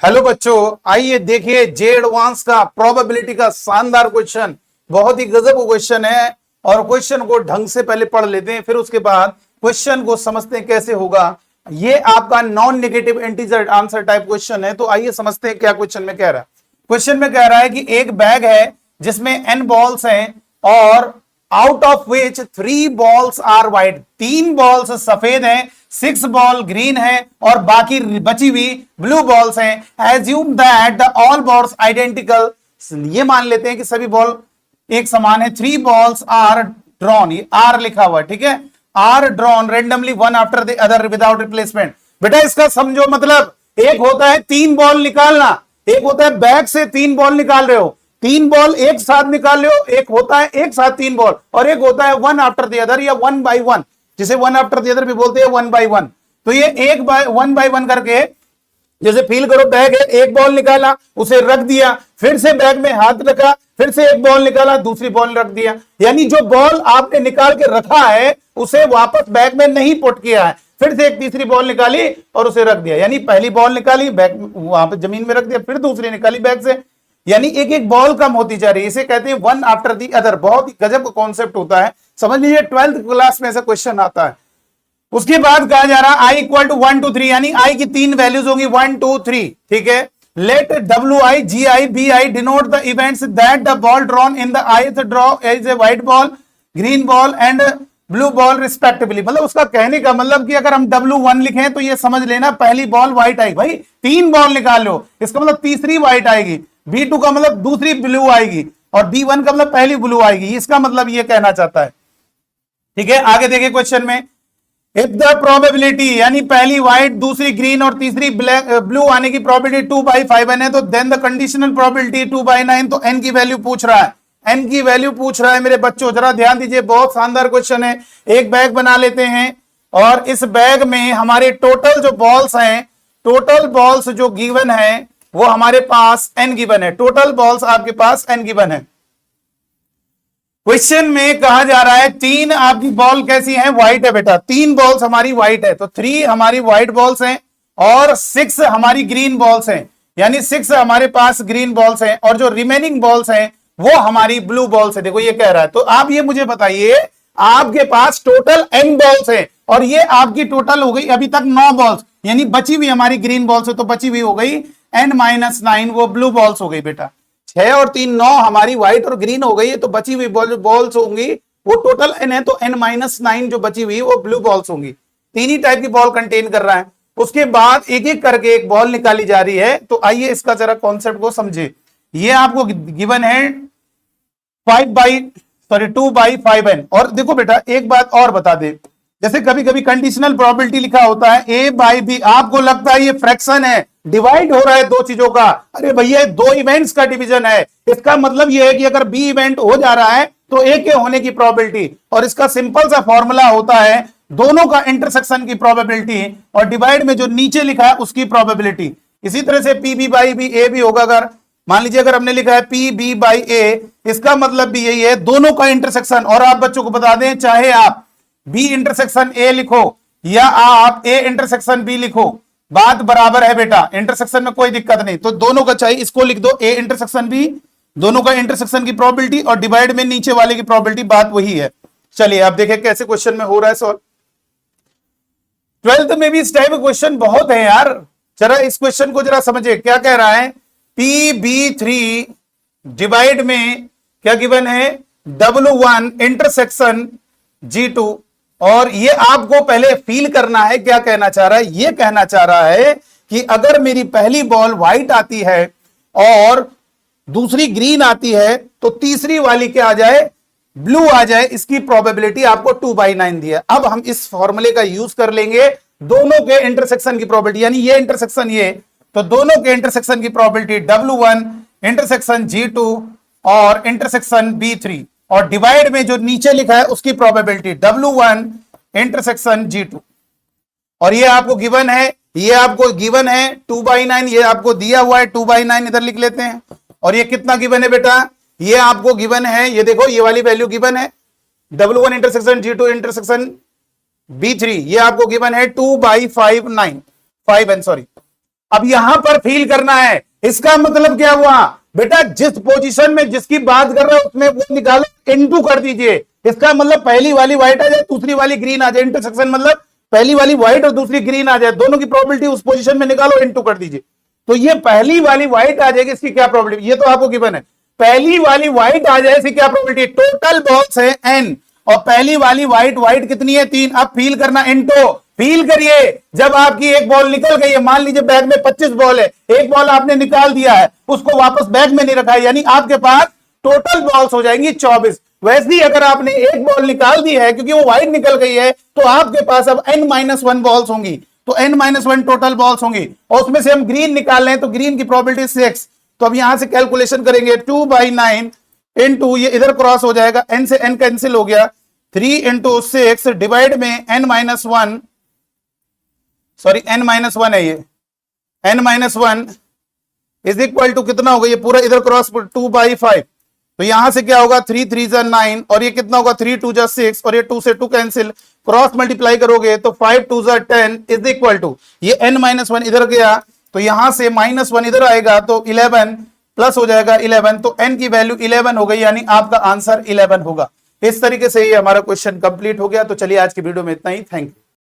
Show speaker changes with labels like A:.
A: Hello बच्चों, आइए देखिए जे एडवांस का प्रोबेबिलिटी का शानदार क्वेश्चन। बहुत ही गजब क्वेश्चन है और क्वेश्चन को ढंग से पहले पढ़ लेते हैं, फिर उसके बाद क्वेश्चन को समझते हैं कैसे होगा। ये आपका non negative integer answer type question है। तो आइए समझते हैं क्या क्वेश्चन में कह रहा है। क्वेश्चन में कह रहा है कि एक बैग है जिसमें n बॉल्स हैं और out of which 3 balls are white. 3 balls सफेद हैं, 6 बॉल ग्रीन है और बाकी बची हुई ब्लू बॉल्स हैं। Assume that the all balls identical. ये मान लेते हैं कि सभी बॉल एक समान है। 3 बॉल्स आर ड्रॉन, ये आर लिखा हुआ है, ठीक है। Are drawn randomly one after the other without replacement. बेटा इसका समझो, मतलब एक होता है 3 बॉल निकालना, एक होता है बैग से 3 बॉल निकाल रहे हो, 3 बॉल एक साथ निकाल रहे हो, एक होता है एक साथ 3 बॉल और एक होता है वन आफ्टर द अदर या 1 बाई 1, जिसे 1 आफ्टर द अदर भी बोलते हैं 1 बाई 1। तो ये 1 बाई 1 करके जैसे फील करो, बैग है, एक बॉल निकाला, उसे रख दिया, फिर से बैग में हाथ रखा, फिर से एक बॉल निकाला, दूसरी बॉल रख दिया। यानी जो बॉल आपने निकाल के रखा है उसे वापस बैग में नहीं पुट किया है, फिर से एक तीसरी बॉल निकाली और उसे रख दिया। यानी पहली बॉल निकाली, बैग वहां पर जमीन में रख दिया, फिर दूसरी निकाली बैग से, यानी एक एक बॉल कम होती जा रही है। इसे कहते हैं वन आफ्टर दी अदर। बहुत ही गजब का कॉन्सेप्ट होता है, समझ लीजिए 12th क्लास में ऐसा क्वेश्चन आता है। उसके बाद कहा जा रहा है i इक्वल टू 1 2 3, यानी i की 3 वैल्यूज होंगी 1 2 3, ठीक है। Let wi gi bi denote the events that the ball drawn in the ith draw is a white ball, green ball and blue ball respectively. मतलब उसका कहने का मतलब कि अगर हम W1 लिखें तो ये समझ लेना पहली बॉल व्हाइट आएगी। भाई 3 बॉल निकाल लो, इसका मतलब तीसरी व्हाइट आएगी, B2 का मतलब दूसरी ब्लू आएगी और B1 का मतलब पहली ब्लू आएगी। इसका मतलब ये कहना चाहता है, ठीक है। आगे देखिए क्वेश्चन में, इफ द प्रोबेबिलिटी यानी पहली व्हाइट, दूसरी ग्रीन और तीसरी ब्लैक ब्लू आने की प्रोबेबिलिटी 2/5n है, तो देन द कंडीशनल प्रोबेबिलिटी 2/9। तो n की वैल्यू पूछ रहा है, n की वैल्यू पूछ रहा है मेरे बच्चों, जरा ध्यान दीजिए, बहुत शानदार क्वेश्चन है। एक बैग बना लेते हैं और इस बैग में हमारे टोटल जो बॉल्स हैं, टोटल बॉल्स जो गिवन है वो हमारे पास n गिवन है। टोटल बॉल्स आपके पास n गिवन है। क्वेश्चन में कहा जा रहा है 3 आपकी बॉल कैसी है, व्हाइट है बेटा, 3 बॉल्स हमारी व्हाइट है, तो 3 हमारी व्हाइट बॉल्स हैं और 6 हमारी ग्रीन बॉल्स हैं, यानी 6 हमारे पास ग्रीन बॉल्स हैं और जो रिमेनिंग बॉल्स हैं वो हमारी ब्लू बॉल्स है। देखो ये कह रहा है, तो आप ये मुझे बताइए, आपके पास टोटल n बॉल्स है और ये आपकी टोटल हो गई अभी तक 9 बॉल्स, यानी बची हुई हमारी ग्रीन बॉल्स है, तो बची हुई हो गई n-9, वो ब्लू बॉल्स हो गई बेटा। 6 और 3 9 हमारी व्हाइट और ग्रीन हो गई है, तो बची हुई बॉल्स होंगी वो टोटल n है, तो n-9 जो बची हुई वो ब्लू बॉल्स होंगी। 3 ही टाइप की बॉल कंटेन कर रहा है। उसके बाद एक एक करके एक बॉल निकाली जा रही है। तो आइए इसका जरा कॉन्सेप्ट को समझे। ये आपको गिवन है 2/5n। और देखो बेटा एक बात और बता दे, जैसे कभी कभी कंडीशनल प्रोबेबिलिटी लिखा होता है a/b, आपको लगता है ये फ्रैक्शन है, डिवाइड हो रहा है दो चीजों का। अरे भैया 2 इवेंट्स का डिवीजन है, इसका मतलब ये है कि अगर b इवेंट हो जा रहा है तो a के होने की प्रोबेबिलिटी, और इसका सिंपल सा फॉर्मूला होता है दोनों का इंटरसेक्शन की प्रोबेबिलिटी और डिवाइड में जो नीचे लिखा है उसकी प्रोबेबिलिटी। इसी तरह से pb/b a भी होगा। अगर मान लीजिए अगर हमने लिखा है pb/a, इसका मतलब भी यही है दोनों का इंटरसेक्शन। और आप बच्चों को बता दें, चाहे आप b इंटरसेक्शन a लिखो या आप a इंटरसेक्शन b लिखो, बात बराबर है बेटा, इंटरसेक्शन में कोई दिक्कत नहीं। तो दोनों का चाहिए, इसको लिख दो a इंटरसेक्शन b, दोनों का इंटरसेक्शन की प्रोबेबिलिटी और डिवाइड में नीचे वाले की प्रोबेबिलिटी, बात वही है। चलिए आप देखें कैसे क्वेश्चन में हो रहा है सॉल्व। 12th में भी इस टाइप क्वेश्चन बहुत है यार। जरा इस क्वेश्चन को जरा समझिए, क्या कह रहा है, pb3 डिवाइड में क्या गिवन है, w1 इंटरसेक्शन g2। और ये आपको पहले फील करना है, क्या कहना चाह रहा है, ये कहना चाह रहा है कि अगर मेरी पहली बॉल व्हाइट आती है और दूसरी ग्रीन आती है तो तीसरी वाली क्या आ जाए, ब्लू आ जाए। इसकी प्रोबेबिलिटी आपको 2/9 दिया। अब हम इस फॉर्मूले का यूज कर लेंगे दोनों के इंटरसेक्शन की प्रोबेबिलिटी, यानी ये इंटरसेक्शन ये, तो दोनों के इंटरसेक्शन की प्रोबेबिलिटी w1 इंटरसेक्शन g2 और इंटरसेक्शन b3, और डिवाइड में जो नीचे लिखा है उसकी प्रोबेबिलिटी w1 इंटरसेक्शन g2। और ये आपको गिवन है, ये आपको गिवन है 2/9, ये आपको दिया हुआ है 2/9, इधर लिख लेते हैं। और ये कितना गिवन है बेटा, ये आपको गिवन है, ये देखो ये वाली वैल्यू गिवन है w1 intersection g2 intersection b3, ये आपको गिवन है 2/5n, सॉरी अब यहां पर फील करना है। इसका मतलब क्या हुआ बेटा, जिस पोजीशन में जिसकी बात कर रहे हो उसमें वो निकालो, इनटू कर दीजिए। इसका मतलब पहली वाली व्हाइट आ जाए, दूसरी वाली ग्रीन आ जाए। इंटरसेक्शन मतलब पहली वाली व्हाइट और दूसरी ग्रीन आ जाए, दोनों की प्रोबेबिलिटी उस पोजीशन में निकालो, इनटू कर दीजिए। तो ये पहली वाली व्हाइट आ जाएगी, इसकी क्या प्रोबेबिलिटी, ये तो आपको गिवन है। पहली वाली व्हाइट आ जाए, इसकी क्या प्रोबेबिलिटी, टोटल बॉल्स है n, और पहली वाली व्हाइट कितनी है, 3। अब फील करना, इनटू फील करिए। जब आपकी एक बॉल निकल गई है, मान लीजिए बैग में 25 बॉल है, एक बॉल आपने निकाल दिया है, उसको वापस बैग में नहीं रखा है, यानी आपके पास टोटल बॉल्स हो जाएंगी 24। वैसे ही अगर आपने एक बॉल निकाल दी है, क्योंकि वो व्हाइट निकल गई है, तो आपके पास अब n-1 बॉल्स होंगी, तो n-1 टोटल बॉल्स होंगी, और उसमें से हम ग्रीन निकाल लें तो ग्रीन की प्रोबेबिलिटी 6। तो अब यहां से कैलकुलेशन करेंगे, 2/9 इंटू, ये इधर क्रॉस हो जाएगा, n से n कैंसिल हो गया, 3 इंटू 6 डिवाइड में n-1, सॉरी n-1 है, ये n-1 इज इक्वल टू कितना होगा, ये पूरा इधर क्रॉस 2/5। तो यहां से क्या होगा, 3 3 जा 9, और ये कितना होगा, 3 2 जा 6, और ये 2 से 2 कैंसिल, क्रॉस मल्टीप्लाई करोगे तो 5 2 जा 10 इज इक्वल टू, ये n-1 इधर गया, तो यहां से -1 इधर आएगा, तो 11 प्लस हो जाएगा 11, तो n की वैल्यू 11 हो गई, यानी आपका आंसर 11 होगा। इस तरीके से ये हमारा क्वेश्चन कंप्लीट हो गया। तो चलिए आज की वीडियो में इतना ही, थैंक यू।